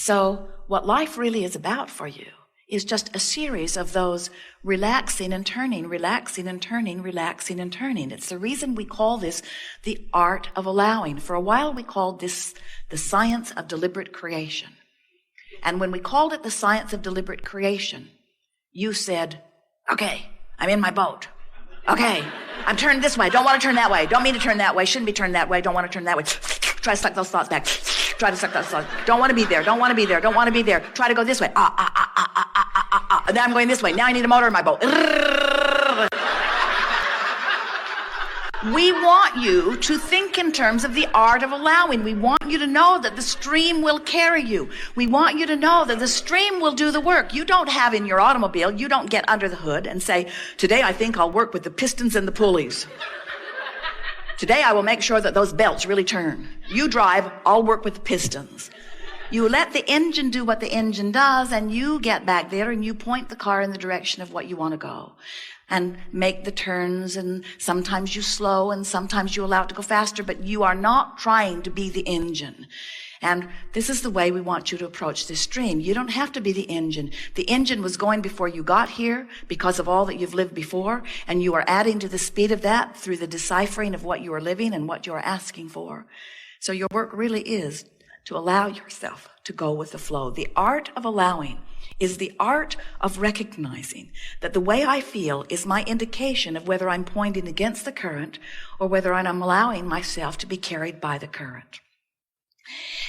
So what life really is about for you is just a series of those relaxing and turning, relaxing and turning, relaxing and turning. It's the reason we call this the art of allowing. For a while we called this the science of deliberate creation. And when we called it the science of deliberate creation, you said, okay, I'm in my boat. Okay, I'm turning this way. Don't want to turn that way. Don't mean to turn that way. Shouldn't be turned that way. Don't want to turn that way. Try to suck those thoughts back. Try to suck those thoughts. Don't want to be there. Don't want to be there. Don't want to be there. Try to go this way. And then I'm going this way. Now I need a motor in my boat. We want you to think in terms of the art of allowing. We want you to know that the stream will carry you. We want you to know that the stream will do the work. You don't have in your automobile, you don't get under the hood and say, today I think I'll work with the pistons and the pulleys. Today I will make sure that those belts really turn. You drive, I'll work with the pistons. You let the engine do what the engine does, and you get back there and you point the car in the direction of what you want to go. And make the turns, and sometimes you slow and sometimes you allow it to go faster, but you are not trying to be the engine. And this is the way we want you to approach this stream. You don't have to be the engine. The engine was going before you got here because of all that you've lived before, and you are adding to the speed of that through the deciphering of what you are living and what you are asking for. So your work really is to allow yourself to go with the flow. The art of allowing is the art of recognizing that the way I feel is my indication of whether I'm pointing against the current or whether I'm allowing myself to be carried by the current.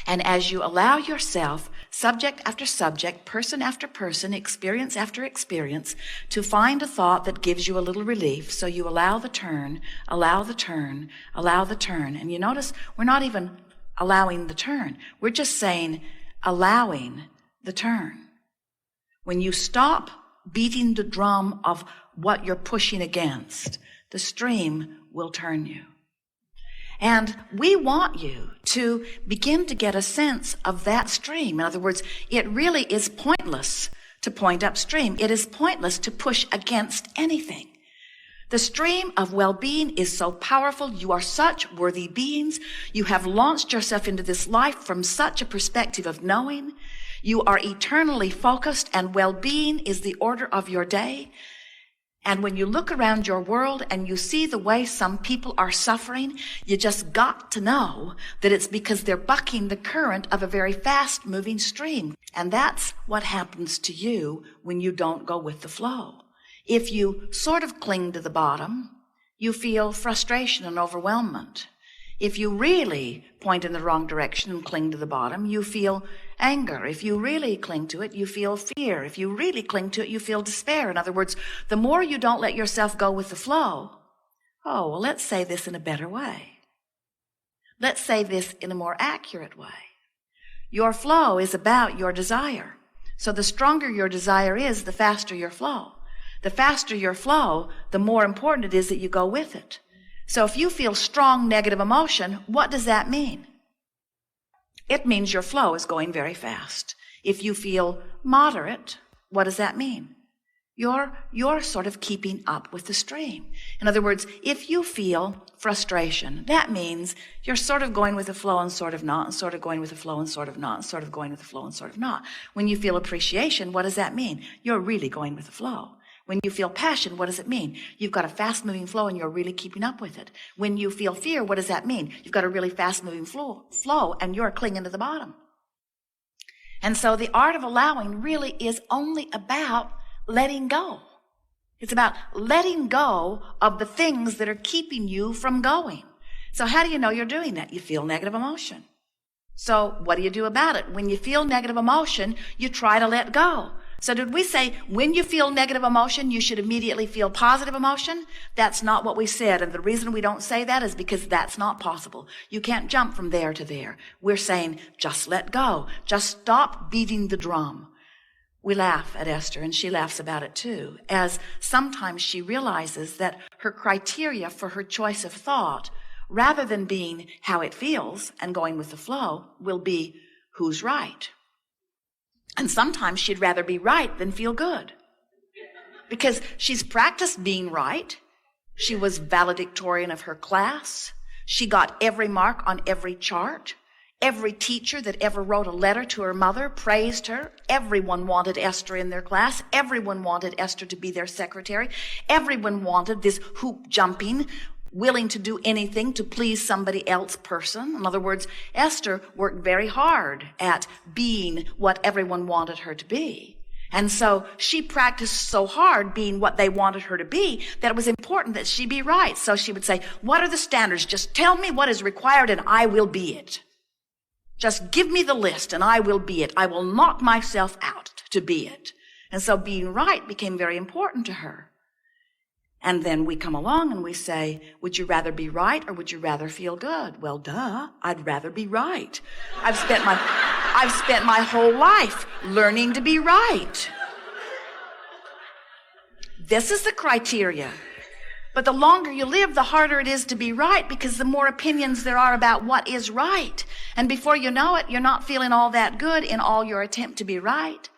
And as you allow yourself, subject after subject, person after person, experience after experience, to find a thought that gives you a little relief, so you allow the turn, allow the turn, allow the turn. And you notice we're not even allowing the turn. We're just saying allowing the turn. When you stop beating the drum of what you're pushing against, the stream will turn you. And we want you to begin to get a sense of that stream. In other words, it really is pointless to point upstream. It is pointless to push against anything. The stream of well-being is so powerful. You are such worthy beings. You have launched yourself into this life from such a perspective of knowing. You are eternally focused, and well-being is the order of your day. And when you look around your world and you see the way some people are suffering, you just got to know that it's because they're bucking the current of a very fast-moving stream. And that's what happens to you when you don't go with the flow. If you sort of cling to the bottom, you feel frustration and overwhelmment. If you really point in the wrong direction and cling to the bottom, you feel anger. If you really cling to it, you feel fear. If you really cling to it, you feel despair. In other words, the more you don't let yourself go with the flow, let's say this in a better way. Let's say this in a more accurate way. Your flow is about your desire. So the stronger your desire is, the faster your flow. The faster your flow, the more important it is that you go with it. So if you feel strong negative emotion, what does that mean? It means your flow is going very fast. If you feel moderate, what does that mean? You're sort of keeping up with the stream. In other words, if you feel frustration, that means you're sort of going with the flow and sort of not, and sort of going with the flow and sort of not, and sort of going with the flow and sort of not. When you feel appreciation, what does that mean? You're really going with the flow. When you feel passion, what does it mean? You've got a fast-moving flow and you're really keeping up with it. When you feel fear, what does that mean? You've got a really fast-moving flow and you're clinging to the bottom. And so the art of allowing really is only about letting go. It's about letting go of the things that are keeping you from going. So how do you know you're doing that? You feel negative emotion. So what do you do about it? When you feel negative emotion, you try to let go. So did we say when you feel negative emotion, you should immediately feel positive emotion? That's not what we said. And the reason we don't say that is because that's not possible. You can't jump from there to there. We're saying just let go. Just stop beating the drum. We laugh at Esther, and she laughs about it too, as sometimes she realizes that her criteria for her choice of thought, rather than being how it feels and going with the flow, will be who's right. And sometimes she'd rather be right than feel good, because she's practiced being right. She was valedictorian of her class. She got every mark on every chart. Every teacher that ever wrote a letter to her mother praised her. Everyone wanted Esther in their class. Everyone wanted Esther to be their secretary. Everyone wanted this hoop jumping, willing to do anything to please somebody else person. In other words, Esther worked very hard at being what everyone wanted her to be. And so she practiced so hard being what they wanted her to be that it was important that she be right. So she would say, what are the standards? Just tell me what is required and I will be it. Just give me the list and I will be it. I will knock myself out to be it. And so being right became very important to her. And then we come along and we say, would you rather be right or would you rather feel good? Well, duh, I'd rather be right. I've spent my whole life learning to be right. This is the criteria. But the longer you live, the harder it is to be right because the more opinions there are about what is right. And before you know it, you're not feeling all that good in all your attempt to be right.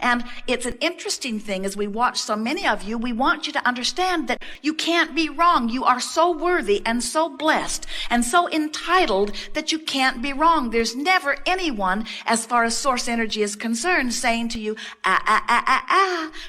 And it's an interesting thing as we watch so many of you, we want you to understand that you can't be wrong. You are so worthy and so blessed and so entitled that you can't be wrong. There's never anyone, as far as source energy is concerned, saying to you,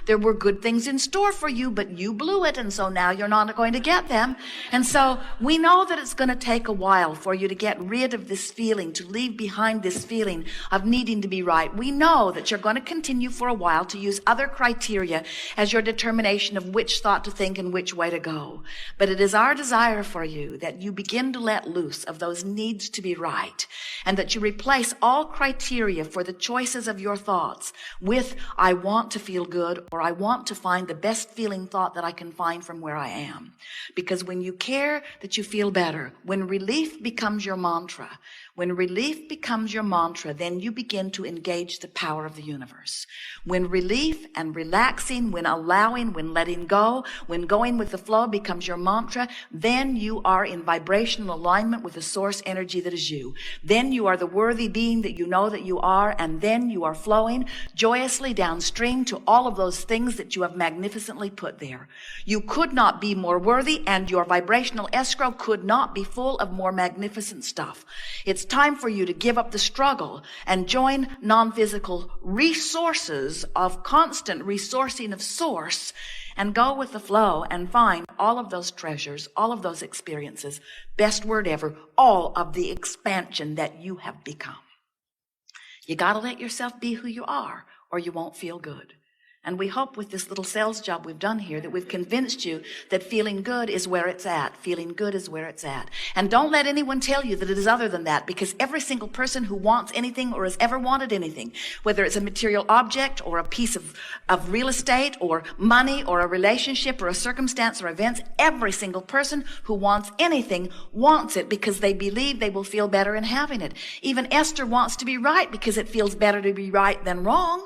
there were good things in store for you, but you blew it, and so now you're not going to get them. And so we know that it's going to take a while for you to get rid of this feeling, to leave behind this feeling of needing to be right. We know that you're going to continue for a while to use other criteria as your determination of which thought to think and which way to go. But it is our desire for you that you begin to let loose of those needs to be right and that you replace all criteria for the choices of your thoughts with I want to feel good or I want to find the best feeling thought that I can find from where I am. Because when you care that you feel better, when relief becomes your mantra, when relief becomes your mantra, then you begin to engage the power of the universe. When relief and relaxing, when allowing, when letting go, when going with the flow becomes your mantra, then you are in vibrational alignment with the source energy that is you. Then you are the worthy being that you know that you are, and then you are flowing joyously downstream to all of those things that you have magnificently put there. You could not be more worthy, and your vibrational escrow could not be full of more magnificent stuff. It's time for you to give up the struggle and join non-physical resources of constant resourcing of source and go with the flow and find all of those treasures, all of those experiences, best word ever, all of the expansion that you have become. You got to let yourself be who you are or you won't feel good. And we hope with this little sales job we've done here that we've convinced you that feeling good is where it's at. Feeling good is where it's at. And don't let anyone tell you that it is other than that, because every single person who wants anything or has ever wanted anything, whether it's a material object or a piece of real estate or money or a relationship or a circumstance or events, every single person who wants anything wants it because they believe they will feel better in having it. Even Esther wants to be right because it feels better to be right than wrong.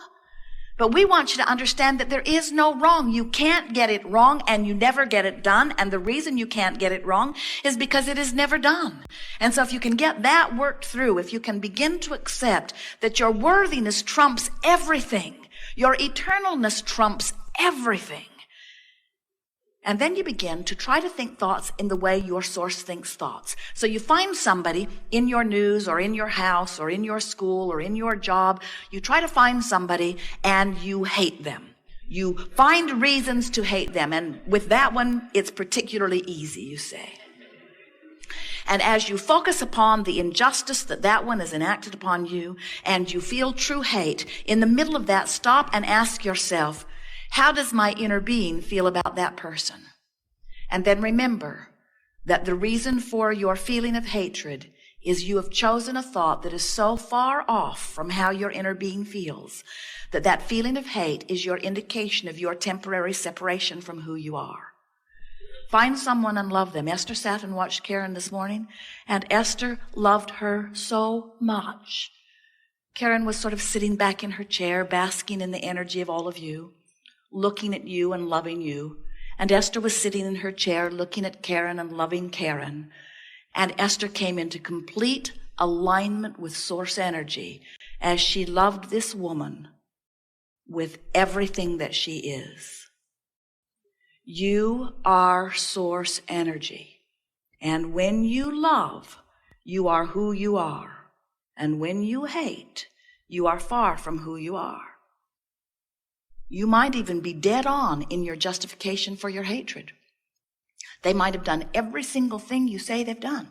But we want you to understand that there is no wrong. You can't get it wrong and you never get it done. And the reason you can't get it wrong is because it is never done. And so if you can get that worked through, if you can begin to accept that your worthiness trumps everything, your eternalness trumps everything, and then you begin to try to think thoughts in the way your source thinks thoughts. So you find somebody in your news or in your house or in your school or in your job. You try to find somebody and you hate them. You find reasons to hate them. And with that one, it's particularly easy, you say. And as you focus upon the injustice that one has enacted upon you and you feel true hate, in the middle of that, stop and ask yourself, how does my inner being feel about that person? And then remember that the reason for your feeling of hatred is you have chosen a thought that is so far off from how your inner being feels that that feeling of hate is your indication of your temporary separation from who you are. Find someone and love them. Esther sat and watched Karen this morning, and Esther loved her so much. Karen was sort of sitting back in her chair, basking in the energy of all of you, looking at you and loving you. And Esther was sitting in her chair looking at Karen and loving Karen. And Esther came into complete alignment with source energy as she loved this woman with everything that she is. You are source energy. And when you love, you are who you are. And when you hate, you are far from who you are. You might even be dead on in your justification for your hatred. They might have done every single thing you say they've done.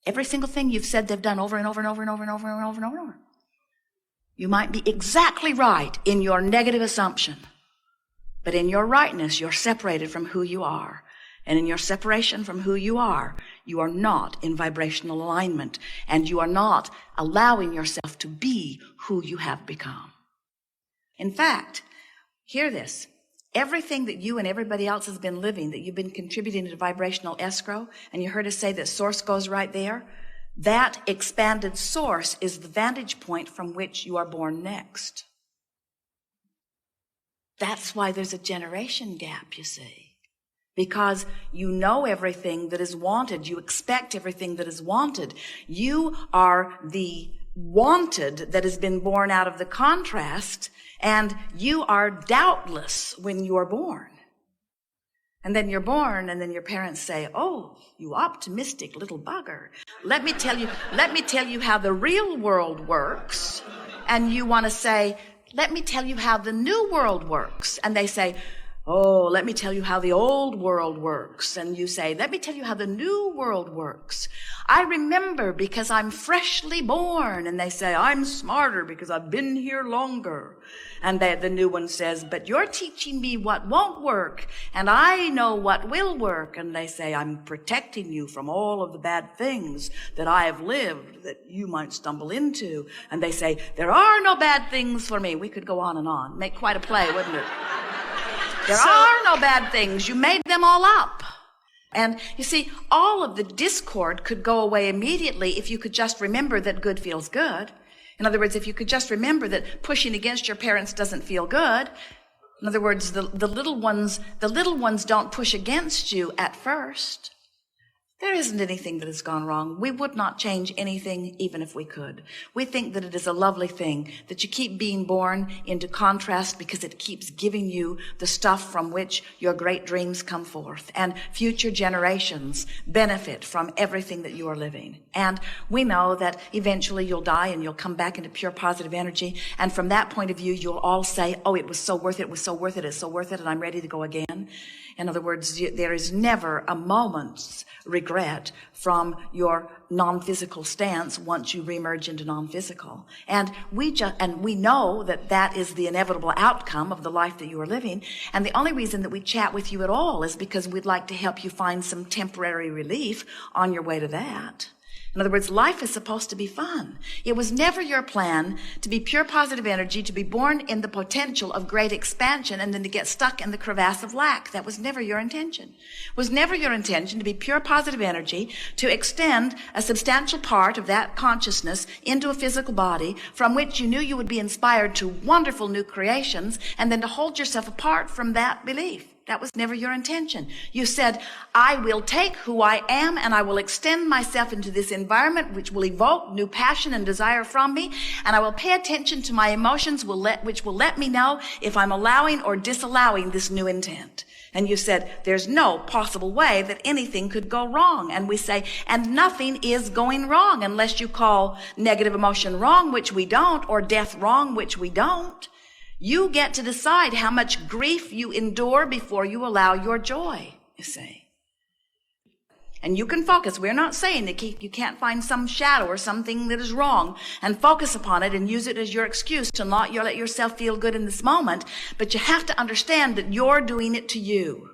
Every single thing you've said they've done over and over and over and over and over and over and over and over. You might be exactly right in your negative assumption, but in your rightness, you're separated from who you are. And in your separation from who you are not in vibrational alignment, and you are not allowing yourself to be who you have become. In fact, hear this. Everything that you and everybody else has been living, that you've been contributing to vibrational escrow, and you heard us say that source goes right there, that expanded source is the vantage point from which you are born next. That's why there's a generation gap, you see. Because you know everything that is wanted. You expect everything that is wanted. You are the wanted that has been born out of the contrast, and you are doubtless when you are born. And then you're born, and then your parents say, "Oh, you optimistic little bugger. Let me tell you how the real world works." And you want to say, "Let me tell you how the new world works." And they say, "Oh, let me tell you how the old world works." And you say, "Let me tell you how the new world works. I remember because I'm freshly born." And they say, "I'm smarter because I've been here longer." And the new one says, "But you're teaching me what won't work, and I know what will work." And they say, "I'm protecting you from all of the bad things that I have lived that you might stumble into." And they say, "There are no bad things for me." We could go on. Make quite a play, wouldn't it? There are no bad things. You made them all up. And you see, all of the discord could go away immediately if you could just remember that good feels good. In other words, if you could just remember that pushing against your parents doesn't feel good. In other words, the little ones don't push against you at first. There isn't anything that has gone wrong. We would not change anything even if we could. We think that it is a lovely thing that you keep being born into contrast because it keeps giving you the stuff from which your great dreams come forth. And future generations benefit from everything that you are living. And we know that eventually you'll die and you'll come back into pure positive energy. And from that point of view, you'll all say, "Oh, it was so worth it, it was so worth it, it's so worth it, and I'm ready to go again." In other words, there is never a moment's regret from your non-physical stance once you reemerge into non-physical. And we know that that is the inevitable outcome of the life that you are living. And the only reason that we chat with you at all is because we'd like to help you find some temporary relief on your way to that. In other words, life is supposed to be fun. It was never your plan to be pure positive energy, to be born in the potential of great expansion, and then to get stuck in the crevasse of lack. That was never your intention. It was never your intention to be pure positive energy, to extend a substantial part of that consciousness into a physical body from which you knew you would be inspired to wonderful new creations, and then to hold yourself apart from that belief. That was never your intention. You said, "I will take who I am and I will extend myself into this environment which will evoke new passion and desire from me, and I will pay attention to my emotions which will let me know if I'm allowing or disallowing this new intent." And you said, "There's no possible way that anything could go wrong." And we say, and nothing is going wrong unless you call negative emotion wrong, which we don't, or death wrong, which we don't. You get to decide how much grief you endure before you allow your joy, you see. And you can focus. We're not saying that you can't find some shadow or something that is wrong and focus upon it and use it as your excuse to not let yourself feel good in this moment. But you have to understand that you're doing it to you.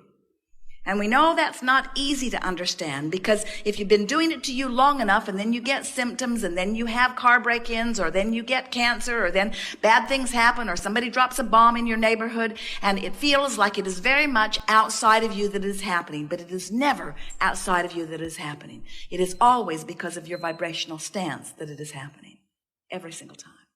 And we know that's not easy to understand, because if you've been doing it to you long enough and then you get symptoms and then you have car break-ins or then you get cancer or then bad things happen or somebody drops a bomb in your neighborhood and it feels like it is very much outside of you that it is happening, but it is never outside of you that it is happening. It is always because of your vibrational stance that it is happening. Every single time.